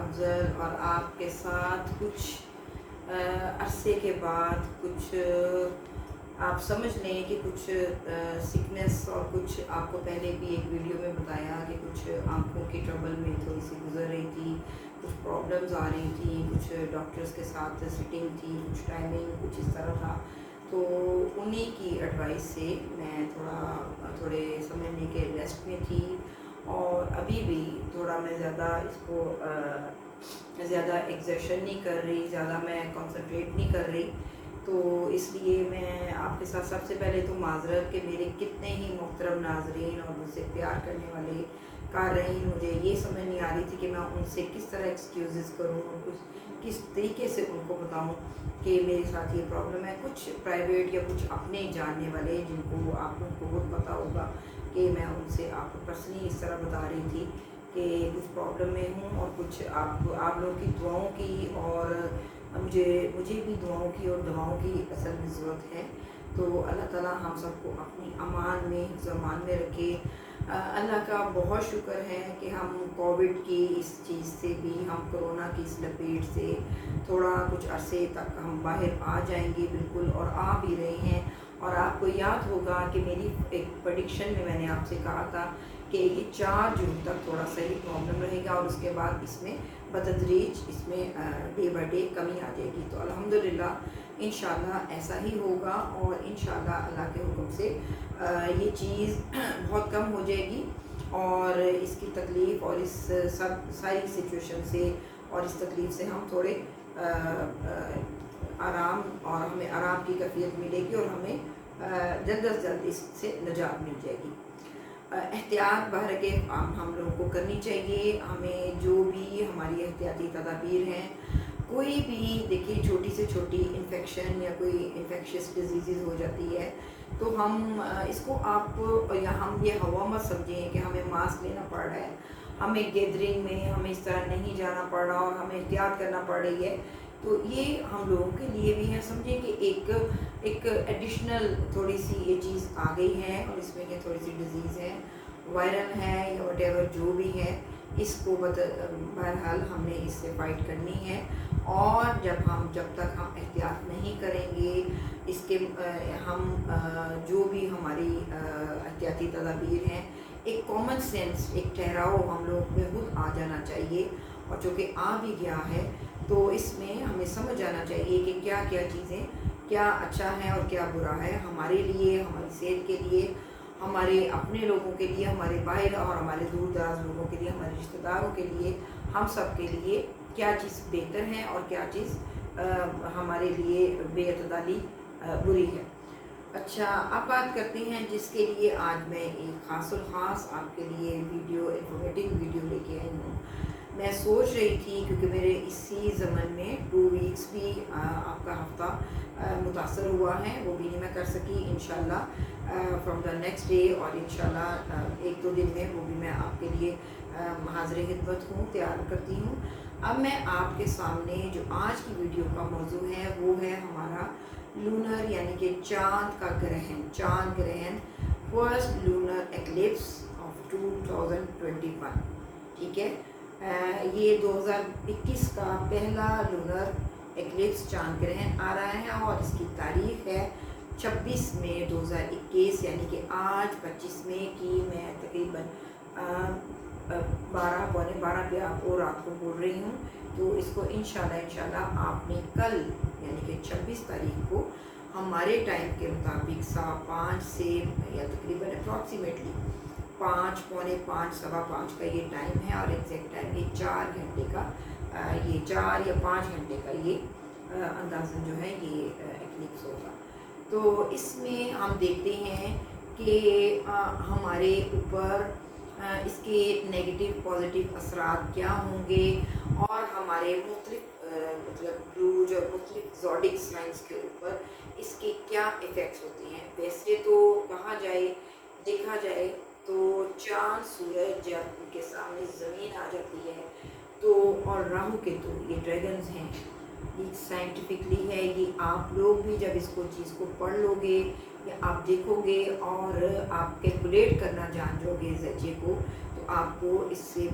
افضل اور آپ کے ساتھ کچھ عرصے کے بعد کچھ آپ سمجھ لیں کہ کچھ سکنس اور کچھ آپ کو پہلے بھی ایک ویڈیو میں بتایا کہ کچھ آنکھوں کی ٹربل میں تھوڑی سی گزر رہی تھی، کچھ پرابلمز آ رہی تھیں، کچھ ڈاکٹرز کے ساتھ سٹنگ تھی، کچھ ٹائمنگ کچھ اس طرح تھا. تو انہی کی ایڈوائس سے میں تھوڑے سمجھنے کے ریسٹ میں تھی، اور ابھی بھی تھوڑا میں زیادہ اس کو زیادہ ایگزرشن نہیں کر رہی، زیادہ میں کنسنٹریٹ نہیں کر رہی. تو اس لیے میں آپ کے ساتھ سب سے پہلے تو معذرت کہ میرے کتنے ہی محترم ناظرین اور مجھ سے پیار کرنے والے قارئین، مجھے یہ سمجھ نہیں آ رہی تھی کہ میں ان سے کس طرح ایکسکیوزز کروں اور کس طریقے سے ان کو بتاؤں کہ میرے ساتھ یہ پرابلم ہے. کچھ پرائیویٹ یا کچھ اپنے جاننے والے جن کو آپ لوگوں کو بہت پتہ ہوگا کہ میں ان سے آپ کو پرسنلی اس طرح بتا رہی تھی کہ کچھ پرابلم میں ہوں، اور کچھ آپ لوگوں کی دعاؤں کی اور مجھے بھی دعاؤں کی اور دعاؤں کی اصل میں ضرورت ہے. تو اللہ تعالیٰ ہم سب کو اپنی امان میں حفظ و امان میں رکھے. اللہ کا بہت شکر ہے کہ ہم کووڈ کی اس چیز سے بھی، ہم کرونا کی اس لپیٹ سے تھوڑا کچھ عرصے تک ہم باہر آ جائیں گے بالکل، اور آ بھی رہے ہیں. اور آپ کو یاد ہوگا کہ میری ایک پریڈکشن میں نے آپ سے کہا تھا کہ یہ 4 جون تک تھوڑا سا ہی پرابلم رہے گا، اور اس کے بعد اس میں بتدریج اس میں ڈے بائی ڈے کمی آ جائے گی. تو الحمدللہ انشاءاللہ ایسا ہی ہوگا، اور انشاءاللہ اللہ کے حکم سے یہ چیز بہت کم ہو جائے گی، اور اس کی تکلیف اور اس ساری سچویشن سے اور اس تکلیف سے ہم تھوڑے آرام، اور ہمیں آرام کی کیفیت ملے گی، اور ہمیں جلد از جلد اس سے نجات مل جائے گی. احتیاط بہر کے ہم لوگوں کو کرنی چاہیے. ہمیں جو بھی ہماری احتیاطی تدابیر ہیں، کوئی بھی دیکھیے چھوٹی سے چھوٹی انفیکشن یا کوئی انفیکشس ڈیزیز ہو جاتی ہے تو ہم اس کو یا ہم یہ ہوا مت سمجھیں کہ ہمیں ماسک لینا پڑ رہا ہے، ہمیں گیدرنگ میں ہمیں اس طرح نہیں جانا پڑ رہا اور ہمیں احتیاط کرنا پڑ رہی ہے. تو یہ ہم لوگوں کے لیے بھی ہے، سمجھیں کہ ایک ایڈیشنل تھوڑی سی یہ چیز آ گئی ہے، اور اس میں کہ تھوڑی سی ڈیزیز ہے، وائرل ہے یا وٹ ایور جو بھی ہے، اس کو بہرحال ہم نے اس سے فائٹ کرنی ہے. اور جب تک ہم احتیاط نہیں کریں گے، اس کے ہم جو بھی ہماری احتیاطی تدابیر ہیں، ایک کامن سینس، ایک ٹھہراؤ ہم لوگ میں خود آ جانا چاہیے. اور جو کہ آ بھی گیا ہے، تو اس میں ہمیں سمجھ آنا چاہیے کہ کیا کیا چیزیں کیا اچھا ہے اور کیا برا ہے ہمارے لیے، ہماری صحت کے لیے، ہمارے اپنے لوگوں کے لیے، ہمارے باہر اور ہمارے دور دراز لوگوں کے لیے، ہمارے رشتہ داروں کے لیے، ہم سب کے لیے کیا چیز بہتر ہے اور کیا چیز ہمارے لیے بے اعتدالی بری ہے. اچھا، اب بات کرتے ہیں جس کے لیے آج میں ایک خاص الخاص آپ کے لیے انفارمیٹیو ویڈیو لے کے آئی ہوں. میں سوچ رہی تھی کیونکہ میرے اسی زمن میں 2 ویکس بھی آپ کا ہفتہ متاثر ہوا ہے، وہ بھی نہیں میں کر سکی. انشاءاللہ فرام دا نیکسٹ ڈے، اور انشاءاللہ 1-2 دن میں وہ بھی میں آپ کے لیے حاضر خدمت ہوں، تیار کرتی ہوں. اب میں آپ کے سامنے جو آج کی ویڈیو کا موضوع ہے وہ ہے ہمارا لونر یعنی کہ چاند کا گرہن، چاند گرہن، فرسٹ لونر ایکلپس آف 2021. ٹھیک ہے، یہ 2021 کا پہلا لونر ایکلپس چاند گرہن آ رہا ہے، اور اس کی تاریخ ہے 26 مئی 2021، یعنی کہ آج 25 مئی کی میں تقریباً 12 پہ آپ کو رات کو بول رہی ہوں. تو اس کو انشاءاللہ آپ نے کل یعنی کہ 26 تاریخ کو ہمارے ٹائم کے مطابق 5:15 سے یا تقریباً اپروکسیمیٹلی 5، پونے 5، سوا 5 کا یہ ٹائم ہے، اور ایگزیکٹ ٹائم یہ 4 گھنٹے کا، یہ 4 یا 5 گھنٹے کا یہ اندازاً جو ہے یہ ایکلپس ہوگا. تو اس میں ہم دیکھتے ہیں کہ ہمارے اوپر اس کے نیگیٹو پازیٹیو اثرات کیا ہوں گے، اور ہمارے مختلف بروج اور مختلف زوڈک سائنس کے اوپر اس کے کیا ایفیکٹس ہوتے ہیں. ویسے تو کہا جائے، دیکھا جائے تو چاند سورج جب ان کے سامنے زمین آ جاتی ہے تو، اور راہو کیتو یہ ڈریگنز ہیں، یہ سائنٹیفکلی ہے. یہ آپ لوگ بھی جب اس کو چیز کو پڑھ لو گے یا آپ دیکھو گے اور آپ کیلکولیٹ کرنا جان جاؤ گے زچے کو، تو آپ کو اس سے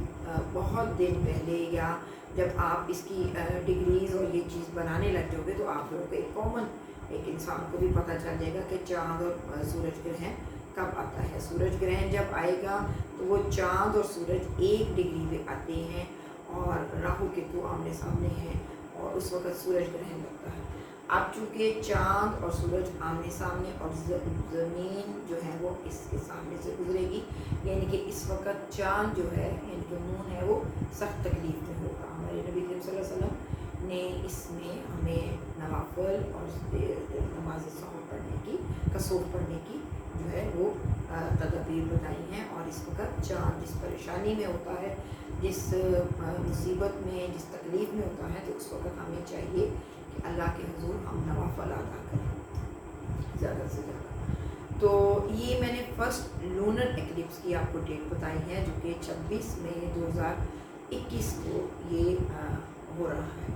بہت دن پہلے یا جب آپ اس کی ڈگریز اور یہ چیز بنانے لگ جاؤ گے تو آپ لوگوں کو ایک کامن ایک انسان کو بھی پتہ چل جائے گا کہ چاند اور سورج گرہن کب آتا ہے. سورج گرہن جب آئے گا تو وہ چاند اور سورج 1 ڈگری پہ آتے ہیں اور راہو کیتو آمنے سامنے ہیں اور اس وقت سورج گرہن لگتا ہے. اب چونکہ چاند اور سورج آمنے سامنے اور زمین جو ہے وہ اس کے سامنے سے گزرے گی، یعنی کہ اس وقت چاند جو ہے یعنی کہ مون ہے وہ سخت تکلیف میں ہوگا. ہمارے نبی کریم صلی اللہ علیہ وسلم نے اس میں ہمیں نوافل اور نماز سحر پڑھنے کی کسوف پڑھنے کی جو ہے وہ تدابیر بتائی ہیں. اور اس وقت چاند جس پریشانی میں ہوتا ہے، جس مصیبت میں، جس تکلیف میں ہوتا ہے، تو اس وقت ہمیں چاہیے کہ اللہ کے حضور ہم نوافل ادا کریں زیادہ سے زیادہ. تو یہ میں نے فرسٹ لونر ایکلپس کی آپ کو ڈیٹ بتائی ہے جو کہ 26 مئی 2021 کو یہ ہو رہا ہے.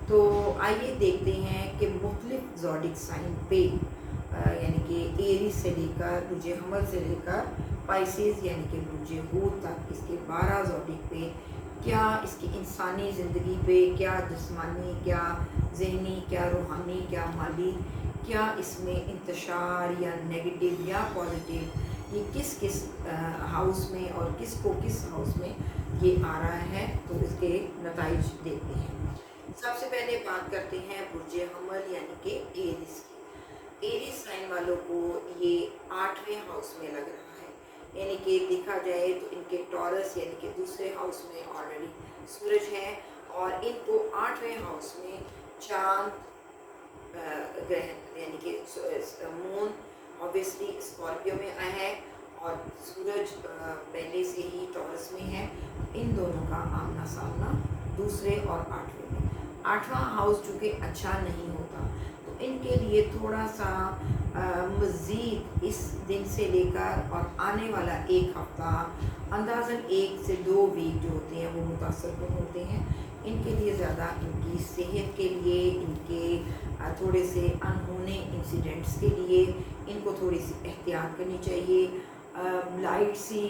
تو آئیے دیکھتے ہیں کہ مختلف زوڈک سائن پہ یعنی کہ ایریز سے لے کر برج حمل سے لے کر پائسیز یعنی کہ برج حوت تک اس کے 12 زوڈک پہ کیا اس کی انسانی زندگی پہ، کیا جسمانی، کیا ذہنی، کیا روحانی، کیا مالی، کیا اس میں انتشار یا نیگیٹو یا پازیٹیو، یہ کس کس ہاؤس میں اور کس کو کس ہاؤس میں یہ آ رہا ہے، تو اس کے نتائج دیکھتے ہیں. سب سے پہلے بات کرتے ہیں برج حمل یعنی کہ ایریز کی. ایریز سائن والوں کو یہ 8ویں ہاؤس میں لگ رہا ہے. یعنی کہ دیکھا جائے تو ان کے ٹورس یعنی کہ دوسرے ہاؤس میں آلریڈی سورج ہے اور ان کو 8ویں ہاؤس میں چاند گرہن یعنی کہ مون اوبیسلی اسکارپیو میں آیا ہے اور سورج پہلے سے ہی ٹورس میں ہے. ان دونوں کا آمنا سامنا دوسرے اور 8ویں میں. 8واں ہاؤس چونکہ اچھا نہیں ہوتا تو ان کے لیے تھوڑا سا مزید اس دن سے لے کر اور آنے والا 1 ہفتہ اندازاً 1 سے 2 ویک جو ہوتے ہیں وہ متاثر کن ہوتے ہیں. ان کے لیے زیادہ ان کی صحت کے لیے، ان کے تھوڑے سے انہونے انسیڈنٹس کے لیے ان کو تھوڑی سی احتیاط کرنی چاہیے. لائٹ سی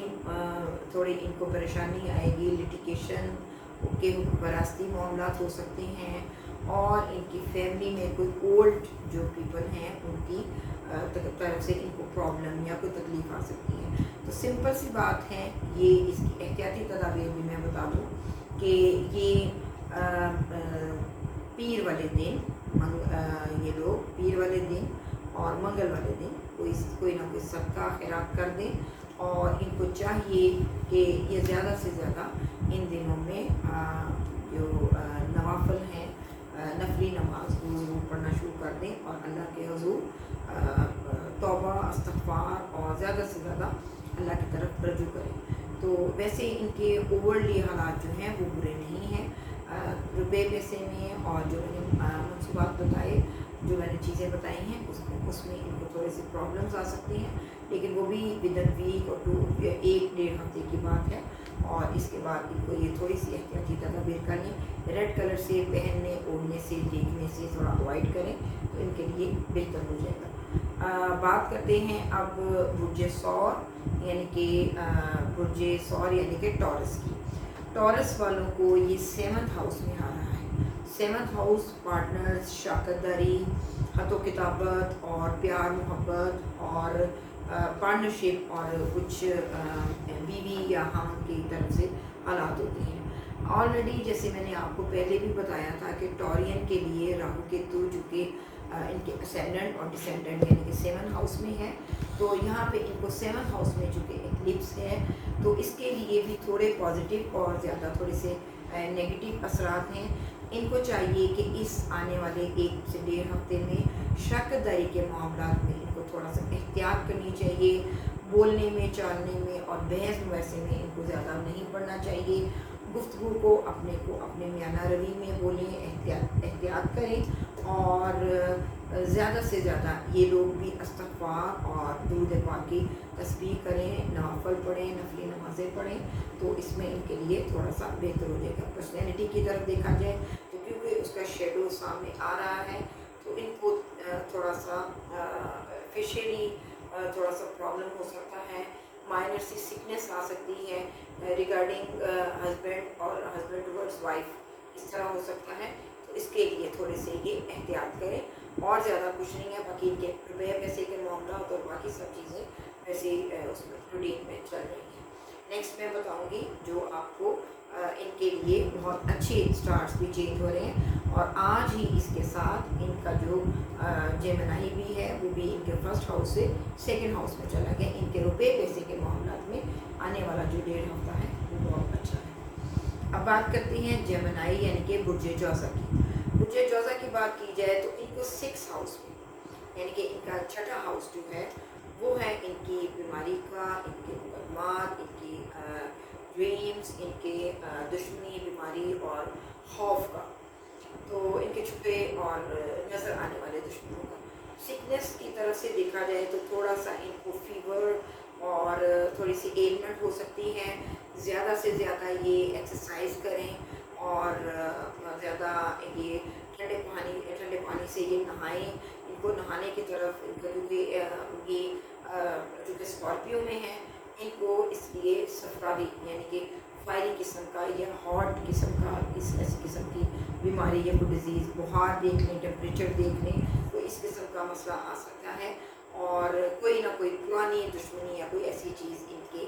تھوڑی ان کو پریشانی آئے گی، لٹیگیشن کے براستی معاملات ہو سکتے ہیں اور ان کی فیملی میں کوئی اولڈ جو پیپل ہیں ان کی طرف سے ان کو پرابلم یا کوئی تکلیف آ سکتی ہے. تو سمپل سی بات ہے، یہ اس کی احتیاطی تدابیر بھی میں بتا دوں کہ یہ پیر والے دن یہ لوگ پیر والے دن اور منگل والے دن کوئی نہ کوئی صدقہ خیرات کر دیں اور ان کو چاہیے کہ یہ زیادہ سے زیادہ ان دنوں میں جو نوافل ہیں نفلی نماز کو ضرور پڑھنا شروع کر دیں اور اللہ کے حضور توبہ استغفار اور زیادہ سے زیادہ اللہ کی طرف رجوع کریں. تو ویسے ان کے اوورلی حالات جو ہیں وہ برے نہیں ہیں. روپے پیسے میں اور جو میں نے منصوبات بتائے، جو میں نے چیزیں بتائی ہیں اس میں ان کو تھوڑے سے پرابلمس آ سکتی ہیں، لیکن وہ بھی ودن ویک اور 1-1.5 ہفتے کی بات ہے. اور اس کے بعد ان کو یہ تھوڑی سی احتیاطی تدابیر کریں، ریڈ کلر سے پہننے اوڑھنے سے دیکھنے سے تھوڑا اوائڈ کریں تو ان کے لیے بہتر ہو جائے گا. بات کرتے ہیں اب برج ثور یعنی کہ ٹورس کی. ٹورس والوں کو یہ 7th ہاؤس میں آ رہا ہے. 7th ہاؤس پارٹنرز، شراکت داری، خط و کتابت اور پیار محبت اور پارٹنرشپ اور کچھ بیوی یا ہم کی طرف سے حالات ہوتے ہیں. آلریڈی جیسے میں نے آپ کو پہلے بھی بتایا تھا کہ ٹورین کے لیے راہو کیتو جو کہ ان کے اسینڈنٹ اور ڈسینڈنٹ یعنی کہ 7 ہاؤس میں ہے، تو یہاں پہ ان کو 7 ہاؤس میں چونکہ ایکلپس ہے تو اس کے لیے بھی تھوڑے پازیٹیو اور زیادہ تھوڑے سے نیگیٹو اثرات ہیں. ان کو چاہیے کہ اس آنے والے 1 سے 1.5 ہفتے میں شراکت داری کے معاملات میں ان کو تھوڑا سا احتیاط کرنی چاہیے. بولنے میں، چالنے میں اور بحث مباحثے میں ان کو زیادہ نہیں پڑھنا چاہیے. گفتگو کو اپنے میانہ روی میں بولیں، احتیاط کریں اور زیادہ سے زیادہ یہ لوگ بھی استغفار اور درود پاک کی تسبیح کریں، نوافل پڑھیں، نفلی نمازیں پڑھیں تو اس میں ان کے لیے تھوڑا سا بہتر ہو جائے گا. پرسنالٹی کی طرف دیکھا جائے تو کیونکہ اس کا شیڈو سامنے آ رہا ہے تو ان کو تھوڑا سا فیشلی تھوڑا سا پرابلم ہو سکتا ہے. مائنر سی سکنس آ سکتی ہے ریگارڈنگ ہسبینڈ اور ہسبینڈ ٹورڈز وائف اس طرح ہو سکتا ہے، تو اس کے لیے تھوڑے سے یہ احتیاط کریں، اور زیادہ کچھ نہیں ہے. باقی ان کے روپے پیسے کے معاملات اور باقی سب چیزیں ویسے ہی اس میں روٹین میں چل رہی ہیں. نیکسٹ میں بتاؤں گی جو آپ کو ان کے لیے بہت اچھے اسٹارس بھی چینج ہو رہے ہیں، اور آج ہی اس کے ساتھ ان کا جو جیمنائی بھی ہے وہ بھی ان کے فرسٹ ہاؤس سے سیکنڈ ہاؤس میں چلا گیا. ان کے روپے پیسے کے معاملات میں آنے والا جو 1.5 ہفتہ ہے وہ بہت اچھا ہے. اب بات کرتے ہیں جیمنائی یعنی کہ برج جوزا کی. برج جوزا کی بات کی جائے تو ان کو 6 ہاؤس میں یعنی کہ ان کا چھٹا ہاؤس جو ہے وہ ہے ان کی بیماری کا، ان کے مقدمات، ان کی ڈریمز، ان کے دشمنی، بیماری اور خوف کا. تو ان کے چھپے اور نظر آنے والے دشمنوں کا. سکنس کی طرف سے دیکھا جائے تو تھوڑا سا ان کو فیور اور تھوڑی سی ایلمنٹ ہو سکتی ہے. زیادہ سے زیادہ یہ ایکسرسائز کریں اور زیادہ یہ ٹھنڈے پانی سے یہ نہائیں. ان کو نہانے کی طرف کیونکہ یہ چونکہ اسکارپیو میں ہیں ان کو اس لیے صفراوی یعنی کہ فائری قسم کا یا ہاٹ قسم کا ایسی قسم کی بیماری یا کوئی ڈیزیز، بخار دیکھ لیں، ٹیمپریچر دیکھ لیں، تو اس قسم کا مسئلہ آ سکتا ہے. اور کوئی نہ کوئی پرانی دشمنی یا کوئی ایسی چیز ان کے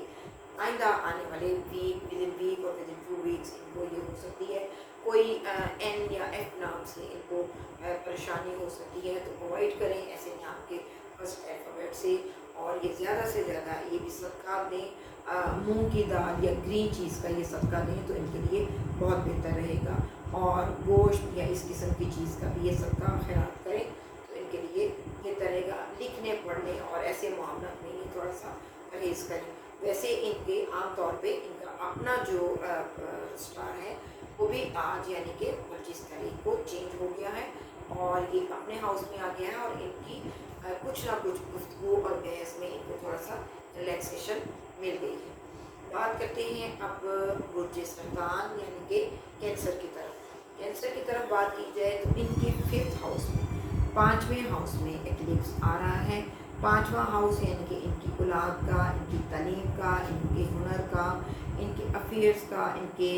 آئندہ آنے والے ویک اور ودن 2 ویکس ان کو یہ ہو سکتی ہے. کوئی این یا ایف نام سے ان کو پریشانی ہو سکتی ہے، تو اوائڈ کریں ایسے نام کے فرسٹ الفابیٹ سے. اور یہ زیادہ سے زیادہ یہ بھی صدقہ دیں، مونگ کی دال یا گرین چیز کا یہ صدقہ دیں تو ان کے لیے بہت بہتر رہے گا. اور گوشت یا اس قسم کی چیز کا بھی یہ صدقہ خیرات کریں تو ان کے لیے بہتر رہے گا. لکھنے پڑھنے اور ایسے معاملات میں یہ تھوڑا سا پرہیز کریں. ویسے ان کے عام طور پہ ان کا اپنا جو اسٹار ہے وہ بھی آج یعنی کہ 25 تاریخ کو چینج ہو گیا ہے اور یہ اپنے ہاؤس میں آ گیا ہے، اور ان کی کچھ نہ کچھ گفتگو اور بحث میں ان کو تھوڑا سا ریلیکسیشن مل گئی ہے. بات کرتے ہیں اب برج سرطان یعنی کہ کینسر کی طرف. کینسر کی طرف بات کی جائے تو ان کے 5th ہاؤس میں 5ویں ہاؤس میں ایکلپس آ رہا ہے. 5واں ہاؤس یعنی کہ ان کی اولاد کا، ان کی تعلیم کا، ان کے ہنر کا، ان کے افیئرس کا، ان کے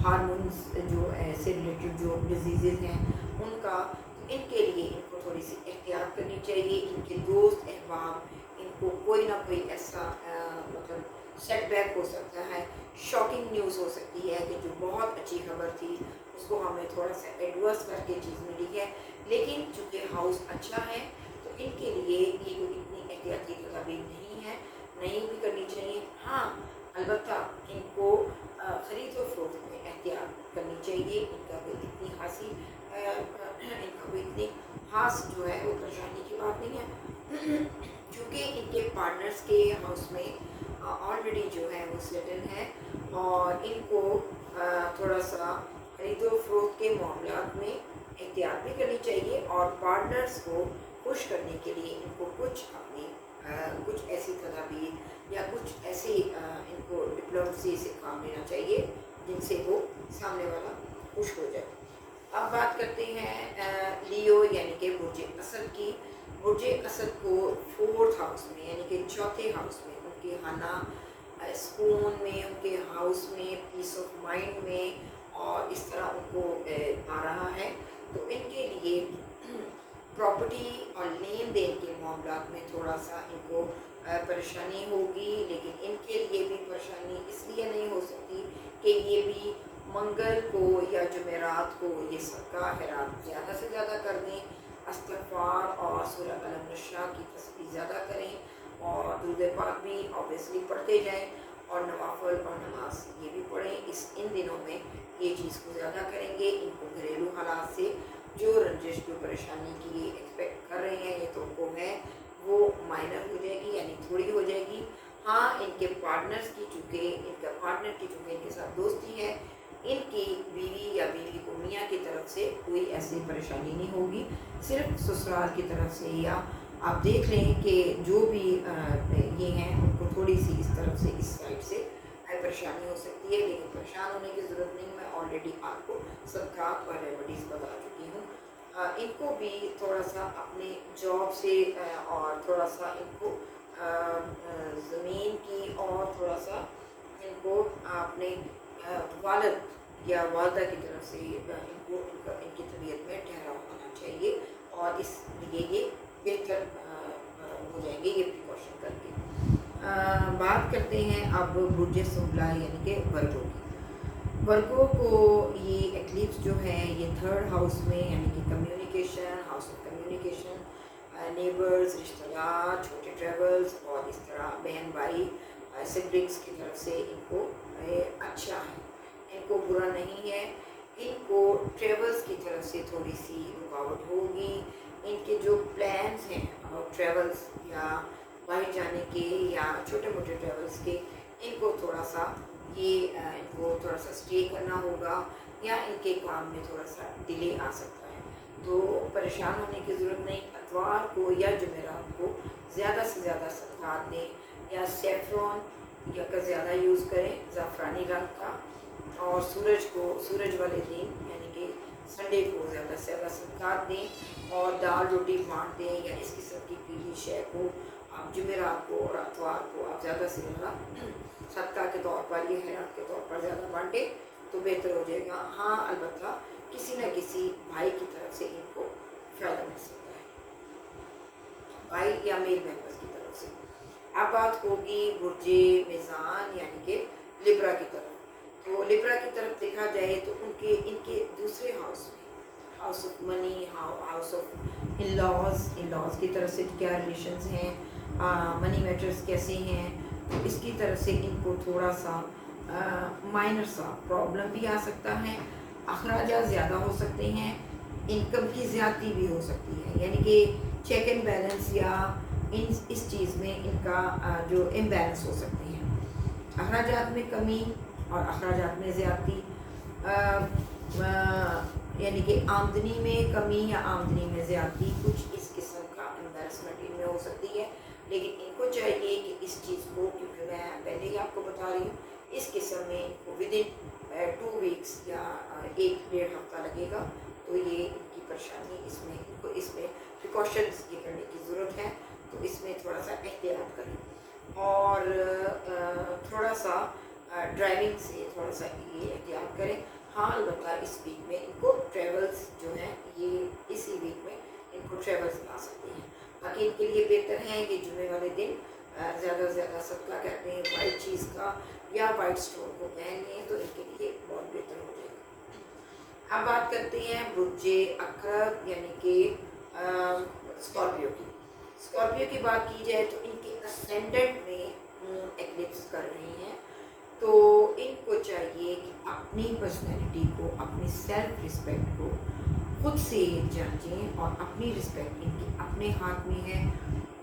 ہارمونس جو سے ریلیٹڈ جو ڈیزیزز ہیں ان کا. ان کے لیے ان کو تھوڑی سی احتیاط کرنی چاہیے. ان کے دوست احباب ان کو کوئی نہ کوئی ایسا مطلب سیٹ بیک ہو سکتا ہے، شاکنگ نیوز ہو سکتی ہے کہ جو بہت اچھی خبر تھی اس کو ہمیں تھوڑا سا ایڈورس کر کے چیز ملی ہے. لیکن چونکہ ہاؤس اچھا ہے تو ان کے لیے یہ کوئی اتنی احتیاطی تدابیر نہیں ہے، نہیں بھی کرنی چاہیے. ہاں البتہ ان کو خرید و فروخت میں احتیاط کرنی چاہیے. ان کا کوئی اتنی خاص جو ہے وہ پریشانی کی بات نہیں ہے چونکہ ان کے پارٹنرز کے ہاؤس میں آلریڈی جو ہے وہ سیٹل ہے، اور ان کو تھوڑا سا خرید و فروخت کے معاملات میں احتیاط بھی کرنی چاہیے. اور پارٹنرز کو خوش کرنے کے لیے ان کو کچھ اپنی کچھ ایسی تدابیر یا کچھ ایسی ان کو ڈپلومسی سے کام لینا چاہیے جن سے وہ سامنے والا خوش ہو جائے. اب بات کرتے ہیں لیو یعنی کہ برج اسد کی. برج اسد کو 4th ہاؤس میں یعنی کہ چوتھے ہاؤس میں ان کے خانہ سکون میں، ان کے ہاؤس میں پیس آف مائنڈ میں اور اس طرح ان کو آ رہا ہے. تو ان کے لیے پراپرٹی اور لین دین کے معاملات میں تھوڑا سا ان کو پریشانی ہوگی. لیکن ان کے لیے بھی پریشانی اس لیے نہیں ہو سکتی کہ یہ بھی منگل کو یا جمعرات کو یہ صدقہ خیرات زیادہ سے زیادہ کر دیں، استغفار اور سورہ قلم نشا کی تسبیح زیادہ کریں، اور درود پاک بھی اوبیسلی پڑھتے جائیں، اور نوافل اور نماز یہ بھی پڑھیں. ان دنوں میں یہ چیز کو زیادہ کریں گے. ان کو گھریلو حالات سے جو رنجش جو پریشانی کی یہ ایکسپیکٹ کر رہے ہیں یہ تو کو ہے وہ مائنر ہو جائے گی یعنی تھوڑی ہو جائے گی. ہاں ان کے پارٹنرز کی چونکہ ان کا پارٹنر کی چونکہ ان کے ساتھ دوستی ہے، ان کی بیوی یا بیوی کو میاں کی طرف سے کوئی ایسی پریشانی نہیں ہوگی. صرف سسرال کی طرف سے یا آپ دیکھ لیں کہ جو بھی یہ ہیں ان کو تھوڑی سی اس طرف سے اس سائڈ سے پریشانی ہو سکتی ہے. لیکن پریشان ہونے کی ضرورت نہیں، میں آلریڈی آپ کو صدقات اور ریمیڈیز بتا چکی ہوں. ان کو بھی تھوڑا سا اپنے جاب سے اور تھوڑا سا ان کو زمین کی اور تھوڑا سا ان کو اپنے والد یا والدہ کی طرف سے ان کی طبیعت میں ٹھہراؤ ہونا چاہیے، اور اس لیے یہ بہتر ہو جائیں گے یہ پریکاشن کر کے۔ بات کرتے ہیں اب برج سنبلا یعنی کہ ورگو کی۔ ورگو کو یہ ایکلپس جو ہے یہ تھرڈ ہاؤس میں یعنی کہ communication, house of communication, neighbours, رشتہ دار، چھوٹے ٹریولز، اور اس طرح بہن بھائی سبلنگس کی طرف سے ان کو اچھا ہے، ان کو برا نہیں ہے۔ ان کو ٹریولز کی طرف سے تھوڑی سی رکاوٹ ہوگی، ان کے جو پلانس ہیں ٹریولز یا باہر جانے کے یا چھوٹے موٹے ٹریولز کے، ان کو تھوڑا سا اسٹے کرنا ہوگا، یا ان کے کام میں تھوڑا سا ڈیلے آ سکتا ہے۔ تو پریشان ہونے کی ضرورت نہیں، اتوار کو یا جمعرات کو زیادہ سے زیادہ صدقات دیں، یا سیفرون یا کا زیادہ یوز کریں، زعفرانی رنگ کا، اور سورج والے دن یعنی کہ سنڈے کو زیادہ سے زیادہ صدقات دیں، اور دال روٹی بانٹ دیں، یا اس قسم کی پیلی شے کو آپ جمعرات کو اور اتوار کو آپ زیادہ سے زیادہ صدقہ کے طور پر یا خیرات کے طور پر زیادہ بانٹیں تو بہتر ہو جائے گا۔ ہاں البتہ کسی نہ کسی بھائی کی طرف سے ان کو فائدہ مل سکتا ہے، بھائی یا میل ممبرس کی طرف سے۔ اب بات ہوگی برج میزان یعنی کہ لبرا کی طرف۔ تو لبرا کی طرف دیکھا جائے تو ان کے دوسرے ہاؤس میں، house of money, house of in laws کی طرف سے کیا ریلیشنز ہیں، منی میٹرز کیسے ہیں، تو اس کی طرف سے ان کو تھوڑا سا مائنر سا پرابلم بھی آ سکتا ہے، اخراجات زیادہ ہو سکتے ہیں، انکم کی زیادتی بھی ہو سکتی ہے، یعنی کہ چیک اینڈ بیلنس یا اس چیز میں ان کا جو امبیلنس ہو سکتے ہیں، اخراجات میں کمی اور اخراجات میں زیادتی، یعنی کہ آمدنی میں کمی یا آمدنی میں زیادتی، کچھ اس قسم کا امبیلنسمنٹ ان میں ہو سکتی ہے۔ لیکن ان کو چاہیے کہ اس چیز کو، کیونکہ میں پہلے ہی آپ کو بتا رہی ہوں اس قسم میں ان کو ودن 2 ویکس یا 1-1.5 ہفتہ لگے گا، تو یہ ان کی پریشانی ان کو اس میں پریکاشنز یہ کرنے کی ضرورت ہے، تو اس میں تھوڑا سا احتیاط کریں، اور تھوڑا سا ڈرائیونگ سے تھوڑا سا یہ احتیاط کریں۔ ہاں البتہ اس ویک میں ان کو ٹریولز جو ہیں یہ اسی ویک میں ان کو ٹریولز آ سکتے ہیں، باقی ان کے لیے بہتر ہے کہ جمعے والے دن زیادہ سے زیادہ صدقہ کرتے ہیں وائٹ چیز کا یا وائٹ اسٹون کو پہن لیں تو ان کے لیے بہت بہتر ہو جائے گا۔ اب بات کرتے ہیں برج عقرب یعنی کہ اسکارپیو کی۔ اسکارپیو کی بات کی جائے تو ان کے اسینڈنٹ میں ایکلپس کر رہی ہیں، تو ان کو چاہیے کہ اپنی پرسنالٹی کو، اپنی سیلف رسپیکٹ کو خود سے جانچیں، اور اپنی رسپیکٹ ان کی اپنے ہاتھ میں ہے۔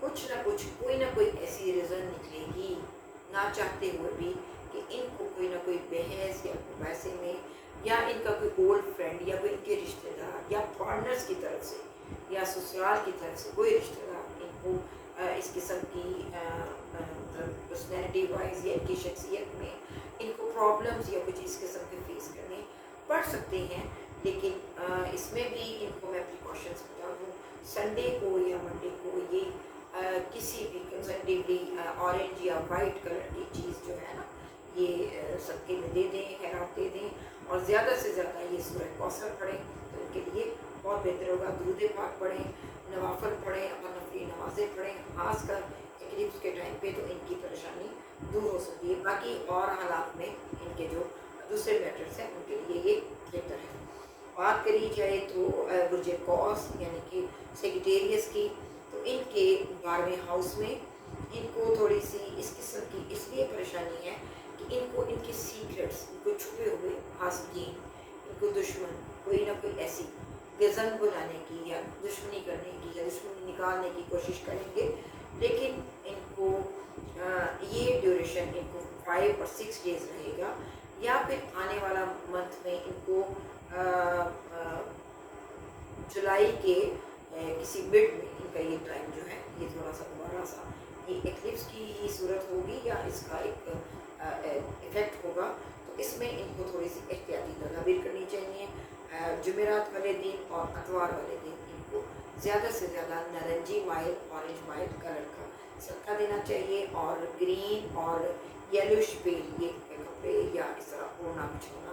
کچھ نہ کچھ کوئی نہ کوئی ایسی ریزن نکلے گی نہ چاہتے ہوئے بھی کہ ان کو کوئی نہ کوئی بحث یا مباحثے میں، یا ان کا کوئی اولڈ فرینڈ یا کوئی ان کے رشتہ دار یا پارٹنرز کی طرف سے یا سسرال کی طرف سے کوئی رشتہ دار ان کو اس قسم کی پرسنالٹی وائز یا ان کی شخصیت میں ان کو پرابلمز یا کچھ اس قسم کے فیس کرنے پڑ سکتے ہیں۔ لیکن اس میں بھی ان کو میں پریکاشنز بتا دوں، سنڈے کو یا منڈے کو یہ کسی بھی کنسرٹیولی اورنج یا وائٹ کلر کی چیز جو ہے نا یہ صدقے میں دے دیں، خیرات دے دیں، اور زیادہ سے زیادہ یہ سورہ کوثر پڑھیں تو ان کے لیے بہت بہتر ہوگا۔ درود پاک پڑھیں، نوافل پڑھیں، اور نفلی نمازیں پڑھیں، خاص کر ایکلپس کے ٹائم پہ تو ان کی پریشانی دور ہو سکتی ہے۔ باقی اور حالات میں ان کے جو دوسرے میٹرز ہیں ان کے لیے یہ بہتر ہے۔ بات کری جائے تو برج قوس یعنی کہ سیگیٹیریس کی، تو ان کے 12ویں ہاؤس میں ان کو تھوڑی سی اس قسم کی اس لیے پریشانی ہے کہ ان کو ان کے سیکرٹس، ان کو چھپے ہوئے حاسدین، ان کو دشمن کوئی نہ کوئی ایسی گزن بنانے کی یا دشمنی کرنے کی یا دشمنی نکالنے کی کوشش کریں گے، لیکن ان کو یہ ڈیوریشن ان کو 5 اور 6 ڈیز رہے گا، یا پھر آنے والا منتھ میں ان کو جولائی کے کسی مڈ میں ان کا یہ ٹائم جو ہے یہ تھوڑا سا دوبارہ سا یہ ایکلپس کی ہی صورت ہوگی یا اس کا ایک افیکٹ ہوگا، تو اس میں ان کو تھوڑی سی احتیاطی تدابیر کرنی چاہیے۔ جمعرات والے دن اور اتوار والے دن ان کو زیادہ سے زیادہ نارنجی مائل، اورنج مائل کلر کا صدقہ دینا چاہیے، اور گرین اور یلوش پیل یہ کپڑے یا اس طرح اوڑھنا بچھونا